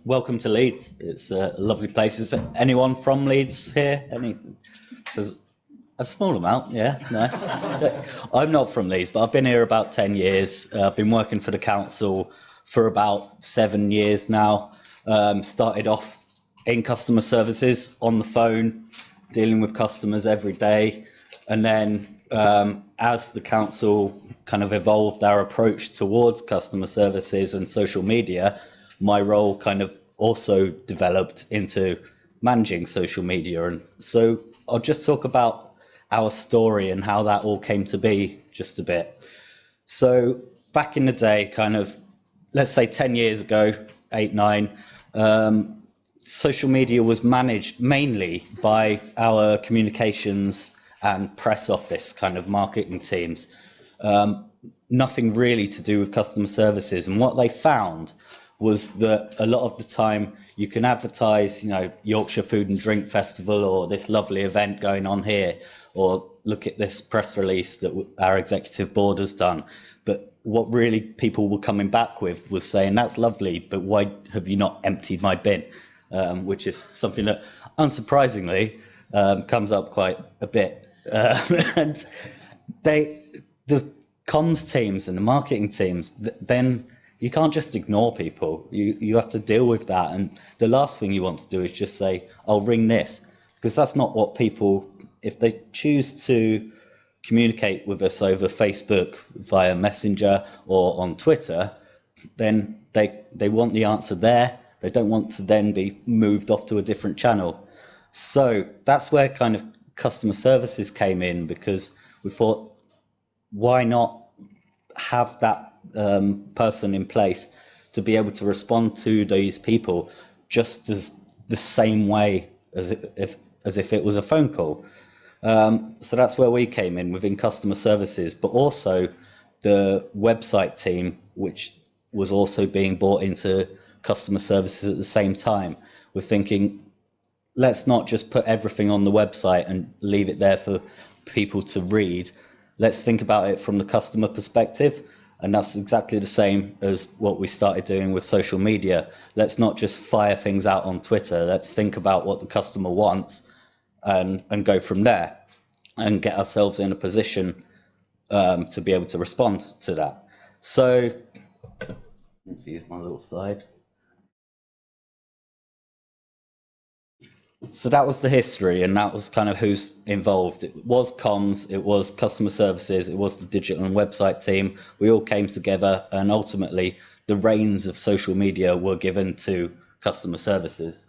welcome to Leeds. It's a lovely place. Is there anyone from Leeds here? There's a small amount, yeah, nice. I'm not from Leeds, but I've been here about 10 years. I've been working for the council for about 7 years now. Started off in customer services on the phone, dealing with customers every day. And then as the council kind of evolved our approach towards customer services and social media, my role kind of also developed into managing social media. And so I'll just talk about our story and how that all came to be just a bit. So back in the day, kind of, let's say 10 years ago, 8, 9, social media was managed mainly by our communications and press office kind of marketing teams. Nothing really to do with customer services. And what they found was that a lot of the time you can advertise, Yorkshire Food and Drink Festival or this lovely event going on here, or look at this press release that our executive board has done. But what really people were coming back with was saying, that's lovely, but why have you not emptied my bin? Which is something that, unsurprisingly, comes up quite a bit. And the comms teams and the marketing teams, then you can't just ignore people. You have to deal with that. And the last thing you want to do is just say, I'll ring this, because that's not what people, if they choose to communicate with us over Facebook via Messenger or on Twitter, then they want the answer there. They don't want to then be moved off to a different channel. So that's where kind of customer services came in, because we thought, why not have that person in place to be able to respond to these people just as the same way as if it was a phone call. So that's where we came in within customer services, but also the website team, which was also being brought into customer services at the same time. We're thinking, let's not just put everything on the website and leave it there for people to read. Let's think about it from the customer perspective. And that's exactly the same as what we started doing with social media. Let's not just fire things out on Twitter. Let's think about what the customer wants and go from there and get ourselves in a position to be able to respond to that. So let's use my little slide. So that was the history, and that was kind of who's involved. It was comms, it was customer services, it was the digital and website team. We all came together, and ultimately the reins of social media were given to customer services.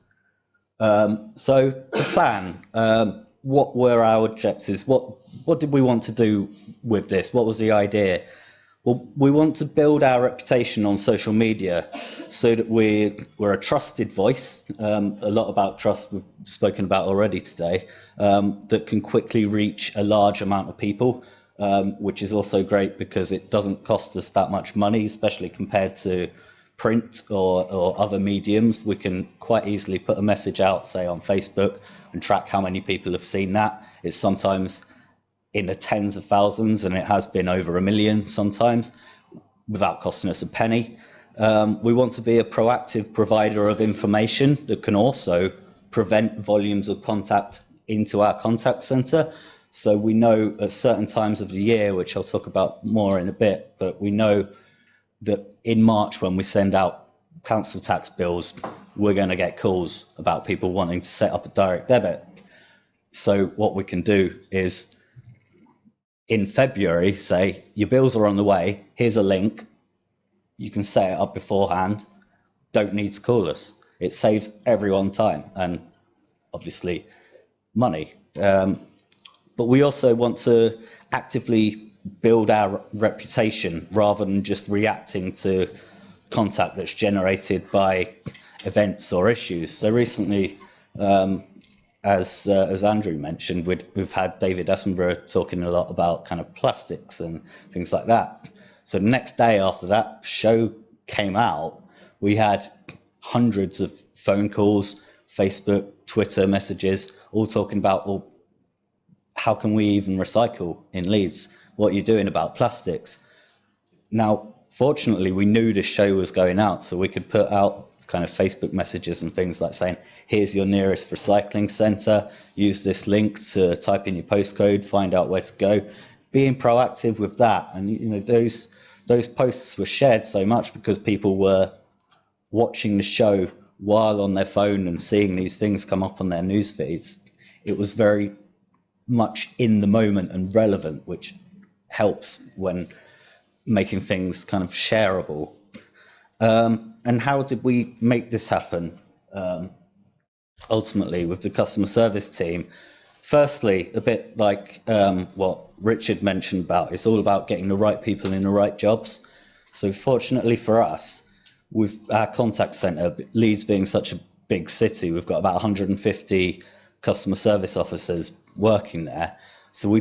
So the plan, what were our objectives? What did we want to do with this? What was the idea? Well, we want to build our reputation on social media so that we're a trusted voice. A lot about trust we've spoken about already today, that can quickly reach a large amount of people, which is also great because it doesn't cost us that much money, especially compared to print or other mediums. We can quite easily put a message out, say on Facebook, and track how many people have seen that. It's sometimes in the tens of thousands, and it has been over 1 million sometimes, without costing us a penny. We want to be a proactive provider of information that can also prevent volumes of contact into our contact centre. So we know at certain times of the year, which I'll talk about more in a bit, but we know that in March, when we send out council tax bills, we're going to get calls about people wanting to set up a direct debit. So what we can do is, in February, say, your bills are on the way, here's a link, you can set it up beforehand, don't need to call us. It saves everyone time and obviously money. But we also want to actively build our reputation rather than just reacting to contact that's generated by events or issues. So recently, as Andrew mentioned, we've had David Attenborough talking a lot about kind of plastics and things like that. So the next day after that show came out, we had hundreds of phone calls, Facebook, Twitter messages, all talking about, well, how can we even recycle in Leeds? What are you doing about plastics? Now, fortunately, we knew this show was going out, so we could put out kind of Facebook messages and things like saying, here's your nearest recycling centre, use this link to type in your postcode, find out where to go. Being proactive with that, and those posts were shared so much because people were watching the show while on their phone and seeing these things come up on their news feeds. It was very much in the moment and relevant, which helps when making things kind of shareable. And how did we make this happen? Ultimately, with the customer service team, firstly, a bit like what Richard mentioned about, it's all about getting the right people in the right jobs. So fortunately for us, with our contact centre, Leeds being such a big city, we've got about 150 customer service officers working there. So we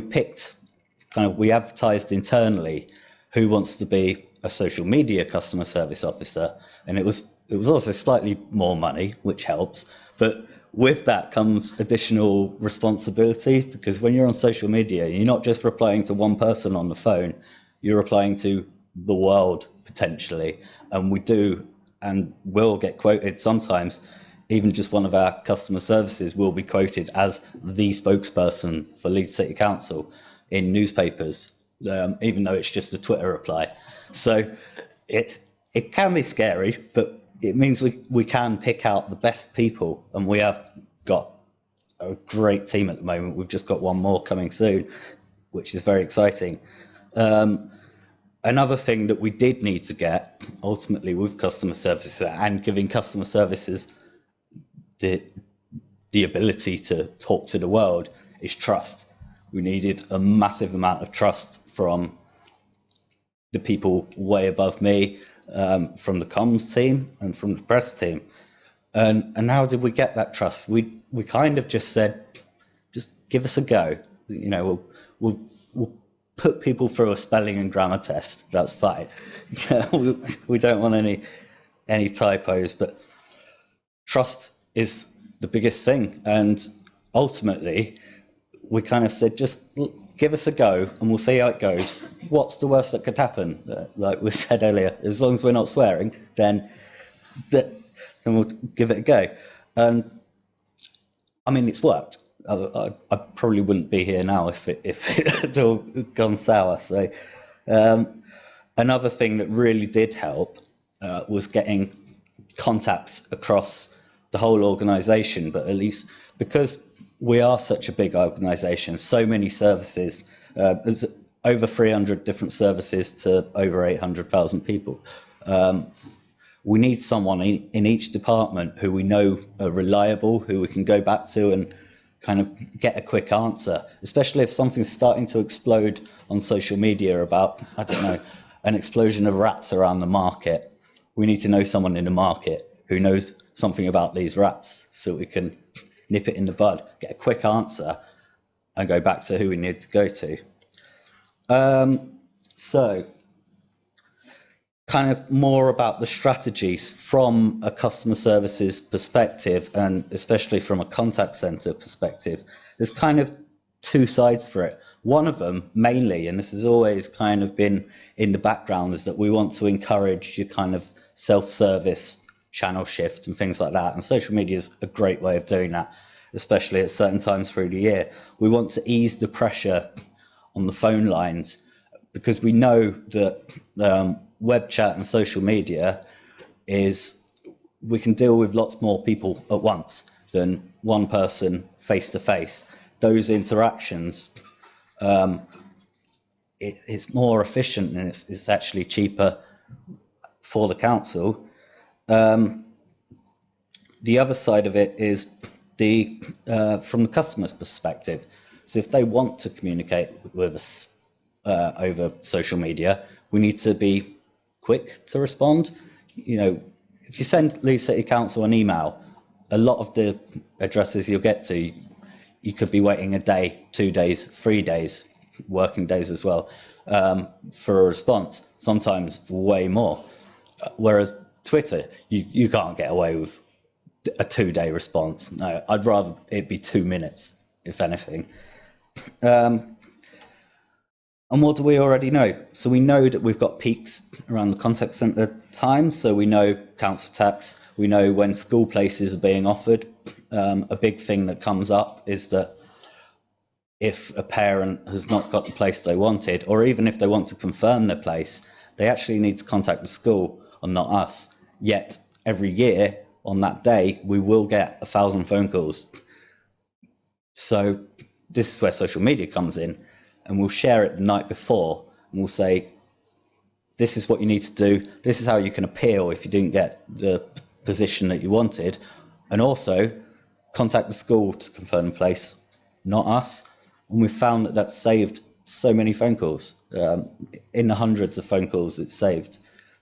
we advertised internally who wants to be a social media customer service officer, and it was also slightly more money, which helps, but with that comes additional responsibility, because when you're on social media, you're not just replying to one person on the phone, you're replying to the world potentially, and we do and will get quoted sometimes. Even just one of our customer services will be quoted as the spokesperson for Leeds City Council in newspapers, even though it's just a Twitter reply. So it can be scary, but it means we can pick out the best people, and we have got a great team at the moment. We've just got one more coming soon, which is very exciting. Another thing that we did need to get ultimately with customer services and giving customer services the ability to talk to the world is trust. We needed a massive amount of trust from the people way above me, from the comms team and from the press team. And how did we get that trust? We kind of just said, just give us a go. We'll put people through a spelling and grammar test. That's fine. We don't want any typos, but trust is the biggest thing. And ultimately, we kind of said, just give us a go and we'll see how it goes. What's the worst that could happen? Like we said earlier, as long as we're not swearing, then we'll give it a go. And I mean, it's worked. I probably wouldn't be here now if it had all gone sour. So another thing that really did help was getting contacts across the whole organisation, but at least because we are such a big organisation, so many services, there's over 300 different services to over 800,000 people. We need someone in each department who we know are reliable, who we can go back to and kind of get a quick answer, especially if something's starting to explode on social media about, I don't know, an explosion of rats around the market. We need to know someone in the market who knows something about these rats so we can nip it in the bud, get a quick answer and go back to who we need to go to. So kind of more about the strategies from a customer services perspective, and especially from a contact center perspective. There's kind of two sides for it. One of them mainly, and this has always kind of been in the background, is that we want to encourage your kind of self-service channel shift and things like that. And social media is a great way of doing that, especially at certain times through the year. We want to ease the pressure on the phone lines because we know that web chat and social media we can deal with lots more people at once than one person face to face. Those interactions, it's more efficient and it's actually cheaper for the council. The other side of it is from the customer's perspective. So if they want to communicate with us over social media, we need to be quick to respond. If you send Leeds City Council an email, a lot of the addresses you'll get to, you could be waiting a day, 2 days, 3 days, working days as well, for a response, sometimes way more. Whereas Twitter, you can't get away with a 2-day response. No, I'd rather it be 2 minutes, if anything. And what do we already know? So we know that we've got peaks around the contact centre time. So we know council tax. We know when school places are being offered. A big thing that comes up is that if a parent has not got the place they wanted, or even if they want to confirm their place, they actually need to contact the school and not us. Yet every year on that day, we will get 1,000 phone calls. So this is where social media comes in, and we'll share it the night before, and we'll say, this is what you need to do. This is how you can appeal if you didn't get the position that you wanted. And also contact the school to confirm the place, not us. And we've found that that's saved so many phone calls, in the hundreds of phone calls it's saved.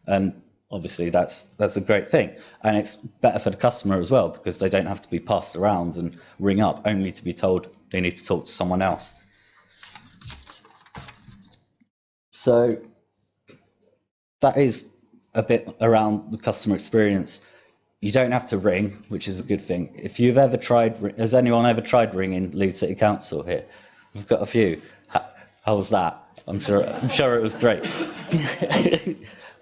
And obviously that's a great thing. And it's better for the customer as well, because they don't have to be passed around and ring up only to be told they need to talk to someone else. So that is a bit around the customer experience. You don't have to ring, which is a good thing. If you've ever tried, has anyone ever tried ringing Leeds City Council here? We've got a few. How was that? I'm sure it was great.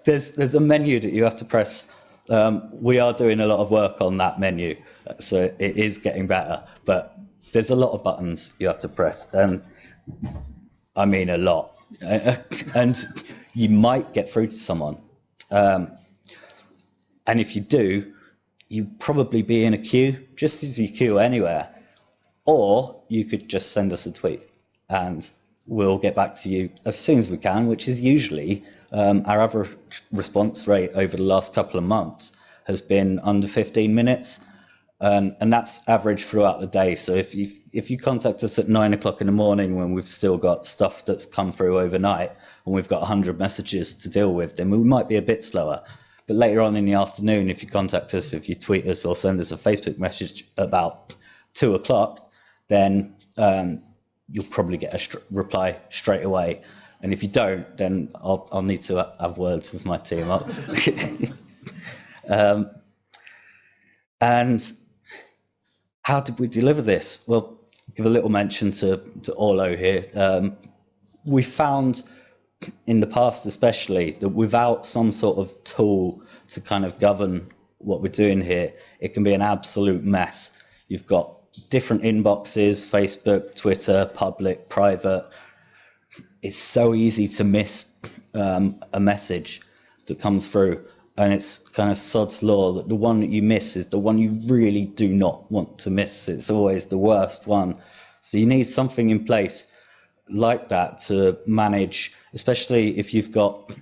There's a menu that you have to press. We are doing a lot of work on that menu, so it is getting better. But there's a lot of buttons you have to press, and I mean a lot. And you might get through to someone. And if you do, you probably be in a queue, just as you queue anywhere. Or you could just send us a tweet and we'll get back to you as soon as we can, which is usually our average response rate over the last couple of months has been under 15 minutes. And that's average throughout the day. So if you contact us at 9 o'clock in the morning when we've still got stuff that's come through overnight and we've got 100 messages to deal with, then we might be a bit slower. But later on in the afternoon, if you contact us, if you tweet us or send us a Facebook message about 2 o'clock, then you'll probably get a reply straight away. And if you don't, then I'll need to have words with my team. And how did we deliver this? Well, give a little mention to Orlo here. We found in the past especially that without some sort of tool to kind of govern what we're doing here, it can be an absolute mess. You've got different inboxes, Facebook, Twitter, public, private. It's so easy to miss a message that comes through, and it's kind of sod's law that the one that you miss is the one you really do not want to miss. It's always the worst one. So you need something in place like that to manage, especially if you've got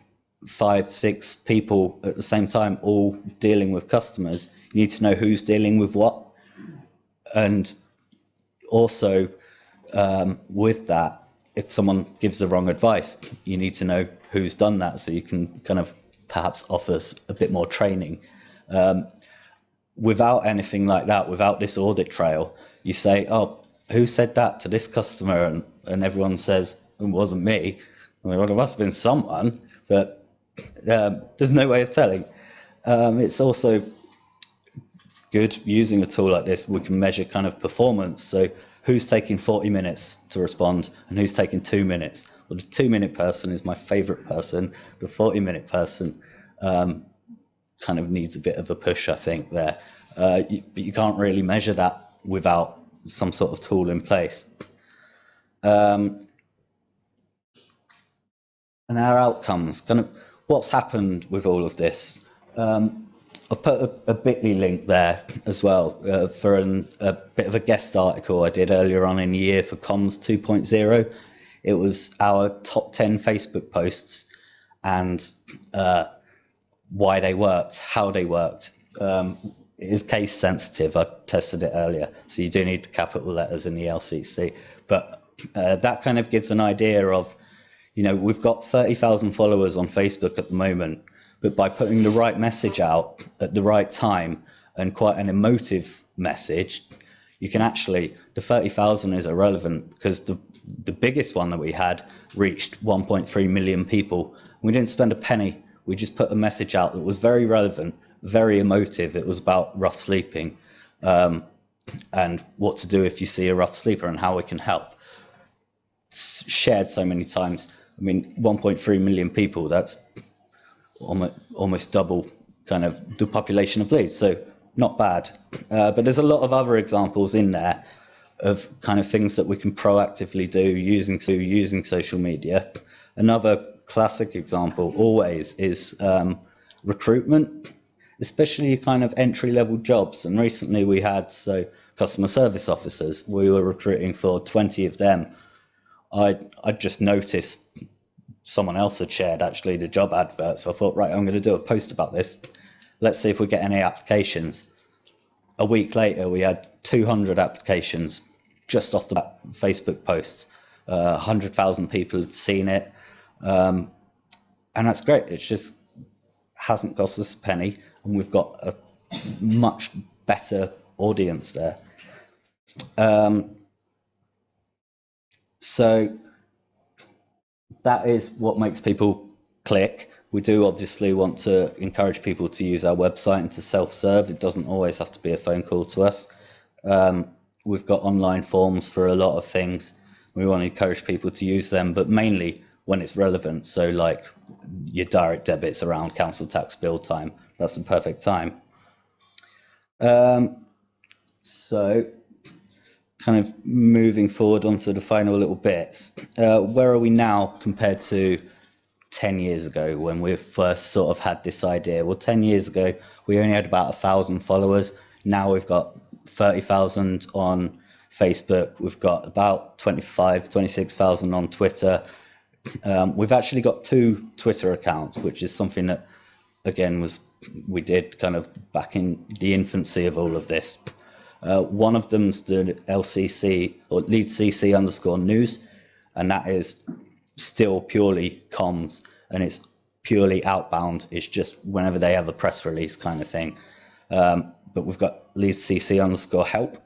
5, 6 people at the same time all dealing with customers. You need to know who's dealing with what. And also with that, if someone gives the wrong advice, you need to know who's done that, so you can kind of perhaps offer a bit more training. Without anything like that, without this audit trail, you say, oh, who said that to this customer? And everyone says, it wasn't me. Well, it must have been someone, but there's no way of telling. It's also good using a tool like this. We can measure kind of performance. So who's taking 40 minutes to respond and who's taking 2 minutes? Well, the 2-minute person is my favorite person. The 40-minute person kind of needs a bit of a push, I think, there. But you can't really measure that without some sort of tool in place. And our outcomes, kind of what's happened with all of this. I've put a bit.ly link there as well for a bit of a guest article I did earlier on in the year for Comms 2.0. It was our top 10 Facebook posts and why they worked, how they worked. It is case sensitive. I tested it earlier, so you do need the capital letters in the LCC. But that kind of gives an idea of, you know, we've got 30,000 followers on Facebook at the moment, but by putting the right message out at the right time and quite an emotive message, you can actually, the 30,000 is irrelevant because the biggest one that we had reached 1.3 million people. We didn't spend a penny. We just put a message out that was very relevant, very emotive. It was about rough sleeping and what to do if you see a rough sleeper and how we can help. It's shared so many times. I mean, 1.3 million people, that's almost double kind of the population of Leeds, so not bad. But there's a lot of other examples in there of kind of things that we can proactively do using social media. Another classic example always is recruitment, especially kind of entry-level jobs. And recently we had customer service officers. We were recruiting for 20 of them. I just noticed someone else had shared actually the job advert, so I thought, right, I'm going to do a post about this. Let's see if we get any applications. A week later, we had 200 applications just off the Facebook posts. 100,000 people had seen it, and that's great. It just hasn't cost us a penny, and we've got a much better audience there. So that is what makes people click. We do obviously want to encourage people to use our website and to self-serve. It doesn't always have to be a phone call to us. We've got online forms for a lot of things. We want to encourage people to use them, but mainly when it's relevant. So like your direct debits around council tax bill time, that's the perfect time. So kind of moving forward onto the final little bits. Where are we now compared to 10 years ago when we first sort of had this idea? Well, 10 years ago, we only had about 1,000 followers. Now we've got 30,000 on Facebook. We've got about 26,000 on Twitter. We've actually got 2 Twitter accounts, which is something that, again, we did kind of back in the infancy of all of this. One of them's the LCC or Leeds CC _news, and that is still purely comms, and it's purely outbound. It's just whenever they have a press release kind of thing. But we've got Leeds CC _help,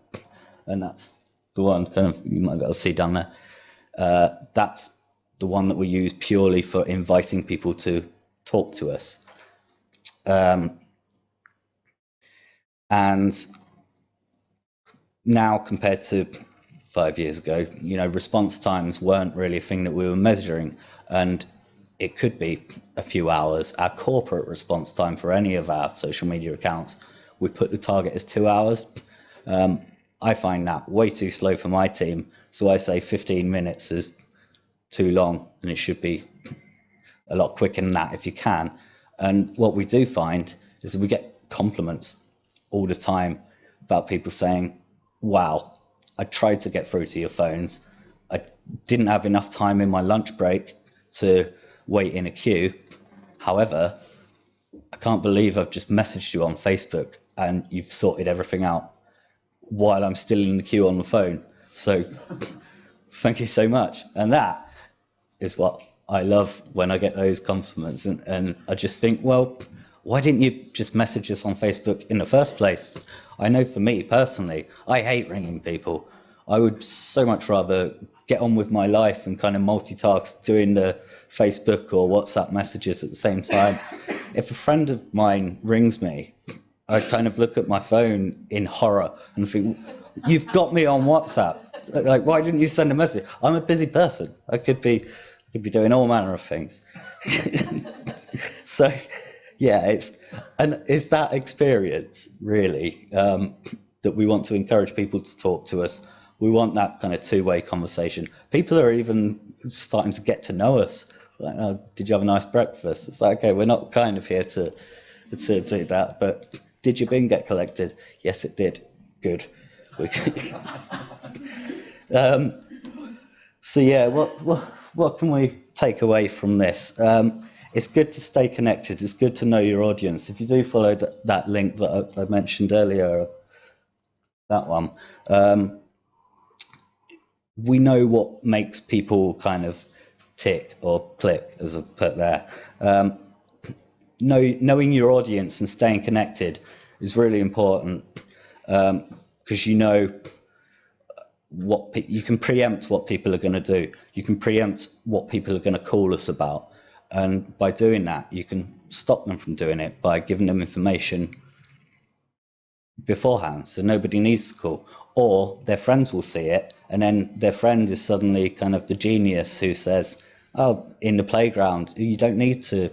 and that's the one kind of you might be able to see down there. That's the one that we use purely for inviting people to talk to us. And now compared to 5 years ago, response times weren't really a thing that we were measuring, and it could be a few hours. Our corporate response time for any of our social media accounts, we put the target as 2 hours. I find that way too slow for my team, so I say 15 minutes is too long, and it should be a lot quicker than that if you can. And what we do find is that we get compliments all the time about people saying, wow, I tried to get through to your phones. I didn't have enough time in my lunch break to wait in a queue. However, I can't believe I've just messaged you on Facebook and you've sorted everything out while I'm still in the queue on the phone. So thank you so much. And that is what I love when I get those compliments. And I just think, well, why didn't you just message us on Facebook in the first place? I know for me personally, I hate ringing people. I would so much rather get on with my life and kind of multitask doing the Facebook or WhatsApp messages at the same time. If a friend of mine rings me, I kind of look at my phone in horror and think, you've got me on WhatsApp. Like, why didn't you send a message? I'm a busy person. I could be doing all manner of things. So, yeah, it's that experience really that we want to encourage people to talk to us. We want that kind of two-way conversation. People are even starting to get to know us. Like, oh, did you have a nice breakfast? It's like, okay, we're not kind of here to do that, but did your bin get collected? Yes, it did. Good. So yeah, what can we take away from this? It's good to stay connected. It's good to know your audience. If you do follow that link that I mentioned earlier, that one, we know what makes people kind of tick or click, as I put there. Knowing your audience and staying connected is really important, because you know you can preempt what people are going to do. You can preempt what people are going to call us about, and by doing that, you can stop them from doing it by giving them information beforehand, so nobody needs to call, or their friends will see it, and then their friend is suddenly kind of the genius who says, oh, in the playground, you don't need to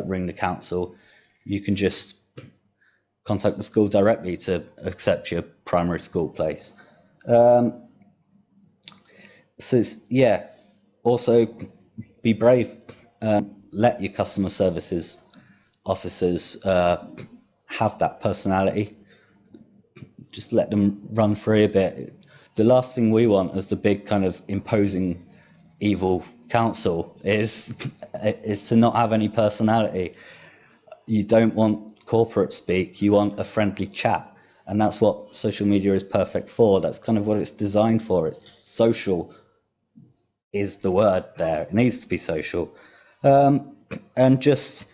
ring the council. You can just contact the school directly to accept your primary school place. So yeah, also be brave. Let your customer services officers have that personality. Just let them run free a bit. The last thing we want as the big kind of imposing evil council is to not have any personality. You don't want corporate speak, you want a friendly chat. And that's what social media is perfect for. That's kind of what it's designed for. It's social is the word there. It needs to be social. And just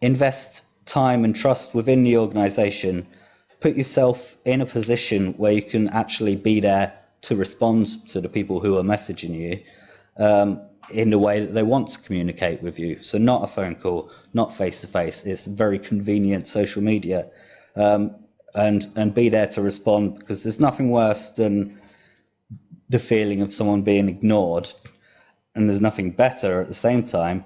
invest time and trust within the organisation. Put yourself in a position where you can actually be there to respond to the people who are messaging you in the way that they want to communicate with you. So not a phone call, not face-to-face. It's very convenient social media. And be there to respond, because there's nothing worse than the feeling of someone being ignored, and there's nothing better at the same time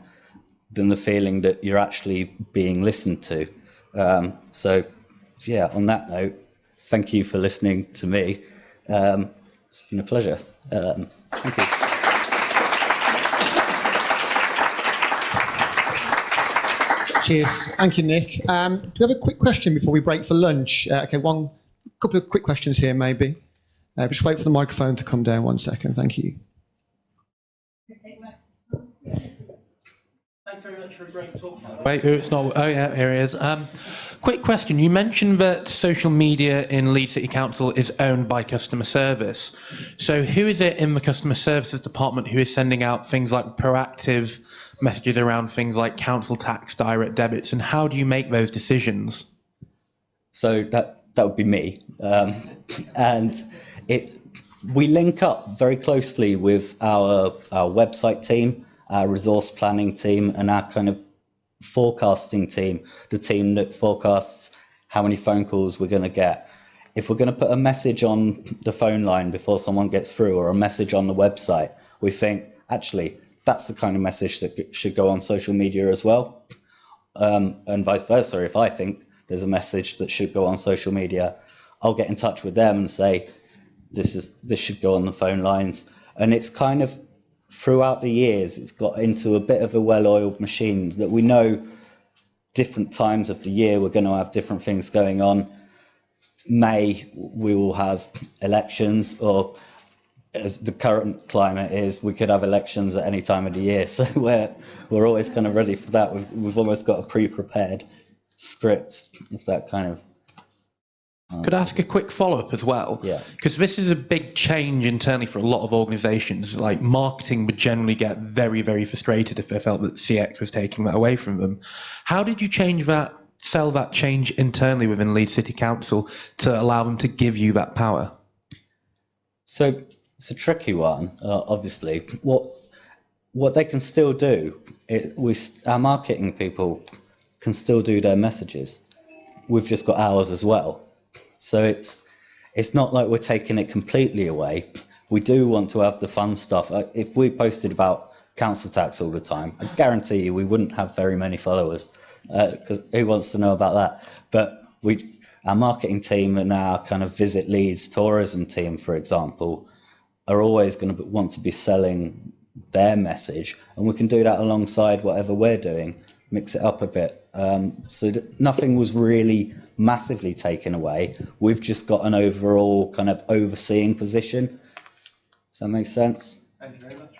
than the feeling that you're actually being listened to. So yeah, on that note, thank you for listening to me. It's been a pleasure. Thank you. Cheers. Thank you, Nick. Do we have a quick question before we break for lunch? Okay, couple of quick questions here, maybe. Just wait for the microphone to come down 1 second. Thank you. Thanks very much for a great talk. Wait, it's not. Oh yeah, here it is. Quick question. You mentioned that social media in Leeds City Council is owned by customer service. So who is it in the customer services department who is sending out things like proactive messages around things like council tax, direct debits, and how do you make those decisions? So that would be me, and we link up very closely with our website team, our resource planning team, and our kind of forecasting team, the team that forecasts how many phone calls we're going to get. If we're going to put a message on the phone line before someone gets through, or a message on the website, we think actually that's the kind of message that should go on social media as well, and vice versa. If I think there's a message that should go on social media, I'll get in touch with them and say this should go on the phone lines. And it's kind of throughout the years, it's got into a bit of a well-oiled machine that we know different times of the year we're going to have different things going on. May, we will have elections, or as the current climate is, we could have elections at any time of the year. So we're always kind of ready for that. We've almost got a pre-prepared script, if that kind of. Could I ask a quick follow-up as well? Yeah. Because this is a big change internally for a lot of organisations. Like marketing would generally get very, very frustrated if they felt that CX was taking that away from them. How did you sell that change internally within Leeds City Council to allow them to give you that power? So it's a tricky one, obviously. What they can still do, our marketing people can still do their messages. We've just got ours as well. So it's not like we're taking it completely away. We do want to have the fun stuff. If we posted about council tax all the time, I guarantee you we wouldn't have very many followers, because who wants to know about that? But our marketing team and our kind of Visit Leeds tourism team, for example, are always going to want to be selling their message, and we can do that alongside whatever we're doing, mix it up a bit. So nothing was really massively taken away. We've just got an overall kind of overseeing position. Does that make sense? Thank you very much.